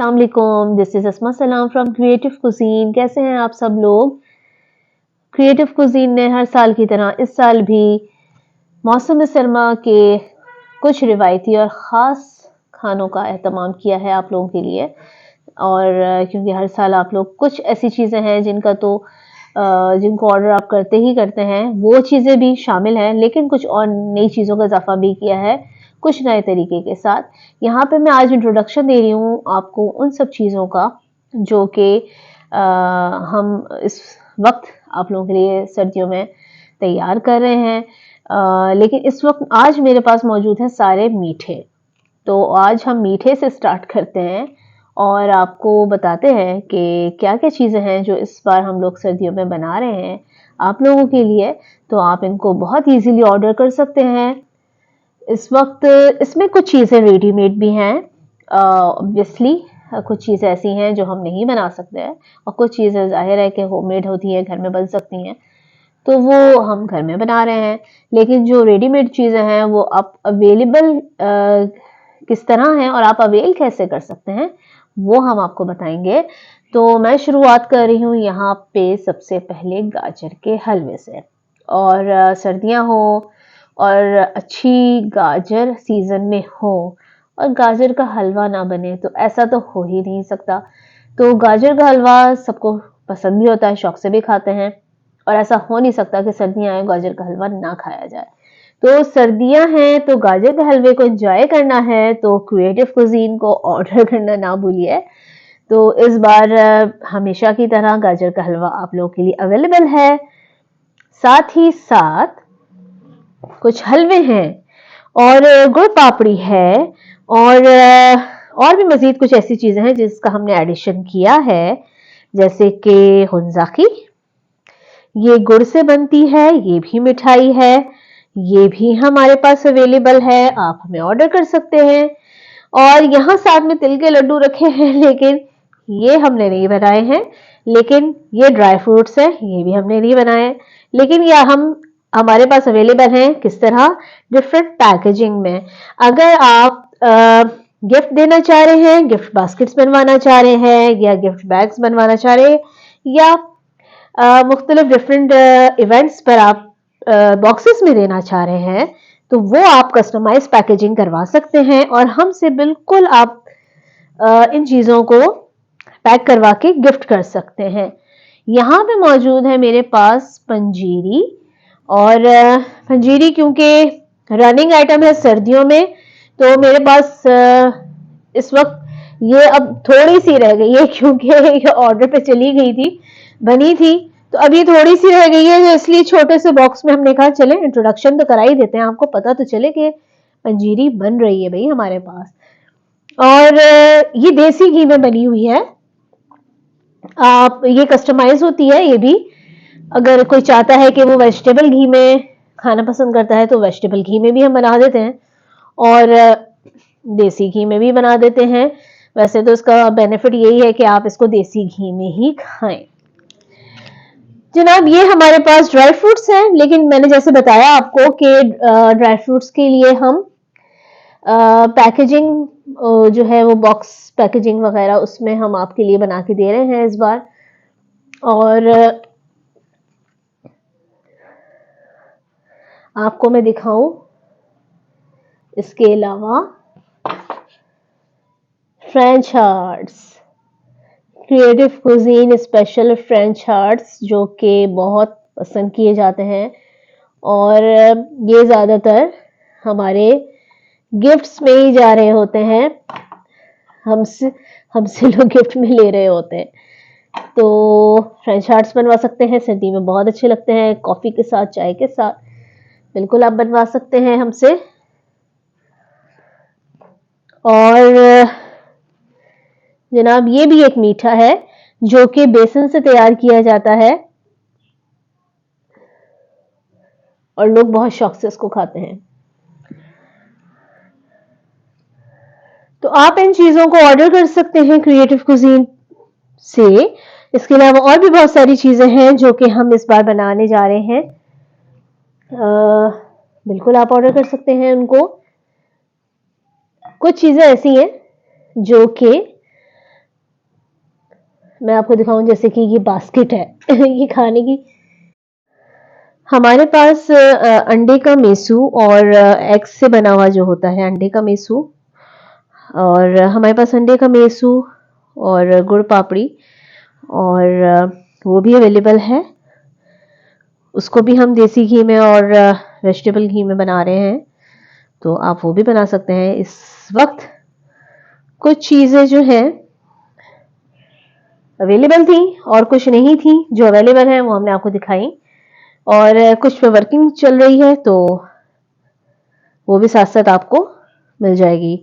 अस्सलाम वालेकुम, this is अस्मा सलाम फ्रॉम क्रिएटिव कुज़ीन। कैसे हैं आप सब लोग? क्रिएटिव कुज़ीन ने हर साल की तरह इस साल भी मौसम सरमा के कुछ रिवायती और ख़ास खानों का एहतमाम किया है आप लोगों के लिए। और क्योंकि हर साल आप लोग कुछ ऐसी चीज़ें हैं जिनको ऑर्डर आप करते ही करते हैं, वो चीज़ें भी शामिल हैं, लेकिन कुछ और नई चीज़ों का इजाफा भी किया है कुछ नए तरीके के साथ। यहाँ पे मैं आज इंट्रोडक्शन दे रही हूँ आपको उन सब चीज़ों का जो कि हम इस वक्त आप लोगों के लिए सर्दियों में तैयार कर रहे हैं। लेकिन इस वक्त आज मेरे पास मौजूद हैं सारे मीठे। तो आज हम मीठे से स्टार्ट करते हैं और आपको बताते हैं कि क्या-क्या चीज़ें हैं जो इस बार हम लोग सर्दियों में बना रहे हैं आप लोगों के लिए। तो आप इनको बहुत ईज़िली ऑर्डर कर सकते हैं। इस वक्त इसमें कुछ चीज़ें रेडीमेड भी हैं, ऑब्वियसली कुछ चीज़ें ऐसी हैं जो हम नहीं बना सकते हैं और कुछ चीज़ें ज़ाहिर है कि होममेड होती हैं, घर में बन सकती हैं, तो वो हम घर में बना रहे हैं। लेकिन जो रेडीमेड चीज़ें हैं वो आप अवेलेबल किस तरह हैं और आप अवेल कैसे कर सकते हैं, वो हम आपको बताएंगे। तो मैं शुरुआत कर रही हूँ यहाँ पे सबसे पहले गाजर के हलवे से। और सर्दियाँ हो और अच्छी गाजर सीज़न में हो और गाजर का हलवा ना बने तो ऐसा तो हो ही नहीं सकता। तो गाजर का हलवा सबको पसंद भी होता है, शौक से भी खाते हैं, और ऐसा हो नहीं सकता कि सर्दियाँ आए गाजर का हलवा ना खाया जाए। तो सर्दियाँ हैं तो गाजर के हलवे को एंजॉय करना है तो क्रिएटिव कुजीन को ऑर्डर करना ना भूलिए। तो इस बार हमेशा की तरह गाजर का हलवा आप लोगों के लिए अवेलेबल है। साथ ही साथ कुछ हलवे हैं और गुड़ पापड़ी है और भी मजीद कुछ ऐसी चीजें हैं जिसका हमने एडिशन किया है, जैसे कि हुंजाकी, ये गुड़ से बनती है, ये भी मिठाई है, ये भी हमारे पास अवेलेबल है, आप हमें ऑर्डर कर सकते हैं। और यहाँ साथ में तिल के लड्डू रखे हैं, लेकिन ये हमने नहीं बनाए हैं। लेकिन ये ड्राई फ्रूट्स है, ये भी हमने नहीं बनाए, लेकिन यह हमारे पास अवेलेबल हैं। किस तरह? डिफरेंट पैकेजिंग में। अगर आप गिफ्ट देना चाह रहे हैं, गिफ्ट बास्केट्स बनवाना चाह रहे हैं, या गिफ्ट बैग्स बनवाना चाह रहे हैं, या मुख्तलिफ डिफरेंट इवेंट्स पर आप बॉक्सेस में देना चाह रहे हैं, तो वो आप कस्टमाइज पैकेजिंग करवा सकते हैं और हमसे बिल्कुल आप इन चीज़ों को पैक करवा के गिफ्ट कर सकते हैं। यहाँ पे मौजूद है मेरे पास पंजीरी, और पंजीरी क्योंकि रनिंग आइटम है सर्दियों में, तो मेरे पास इस वक्त ये अब थोड़ी सी रह गई है, क्योंकि ये ऑर्डर पे चली गई थी, बनी थी, तो अभी थोड़ी सी रह गई है, तो इसलिए छोटे से बॉक्स में हमने कहा चले इंट्रोडक्शन तो करा ही देते हैं, आपको पता तो चले कि पंजीरी बन रही है भाई हमारे पास। और ये देसी घी में बनी हुई है। आप ये कस्टमाइज होती है, ये भी अगर कोई चाहता है कि वो वेजिटेबल घी में खाना पसंद करता है तो वेजिटेबल घी में भी हम बना देते हैं और देसी घी में भी बना देते हैं। वैसे तो इसका बेनिफिट यही है कि आप इसको देसी घी में ही खाएं। जनाब, ये हमारे पास ड्राई फ्रूट्स हैं, लेकिन मैंने जैसे बताया आपको कि ड्राई फ्रूट्स के लिए हम पैकेजिंग जो है वो बॉक्स पैकेजिंग वगैरह उसमें हम आपके लिए बना के दे रहे हैं इस बार। और आपको मैं दिखाऊं, इसके अलावा French hearts, creative cuisine special French hearts, जो कि बहुत पसंद किए जाते हैं और ये ज़्यादातर हमारे गिफ्ट्स में ही जा रहे होते हैं, हमसे हमसे लोग गिफ्ट में ले रहे होते हैं। तो फ्रेंच हार्ट्स बनवा सकते हैं, सर्दी में बहुत अच्छे लगते हैं, कॉफ़ी के साथ, चाय के साथ, बिल्कुल आप बनवा सकते हैं हमसे। और जनाब, ये भी एक मीठा है जो कि बेसन से तैयार किया जाता है और लोग बहुत शौक से इसको खाते हैं। तो आप इन चीज़ों को ऑर्डर कर सकते हैं क्रिएटिव कुजीन से। इसके अलावा और भी बहुत सारी चीज़ें हैं जो कि हम इस बार बनाने जा रहे हैं। बिल्कुल आप ऑर्डर कर सकते हैं उनको। कुछ चीज़ें ऐसी हैं जो कि मैं आपको दिखाऊं, जैसे कि ये बास्केट है ये खाने की। हमारे पास अंडे का मेसू और एग से बना हुआ जो होता है अंडे का मेसू, और हमारे पास अंडे का मेसू और गुड़ पापड़ी, और वो भी अवेलेबल है। उसको भी हम देसी घी में और वेजिटेबल घी में बना रहे हैं, तो आप वो भी बना सकते हैं। इस वक्त कुछ चीज़ें जो हैं अवेलेबल थी और कुछ नहीं थी। जो अवेलेबल है वो हमने आपको दिखाई, और कुछ पे वर्किंग चल रही है, तो वो भी साथ साथ आपको मिल जाएगी।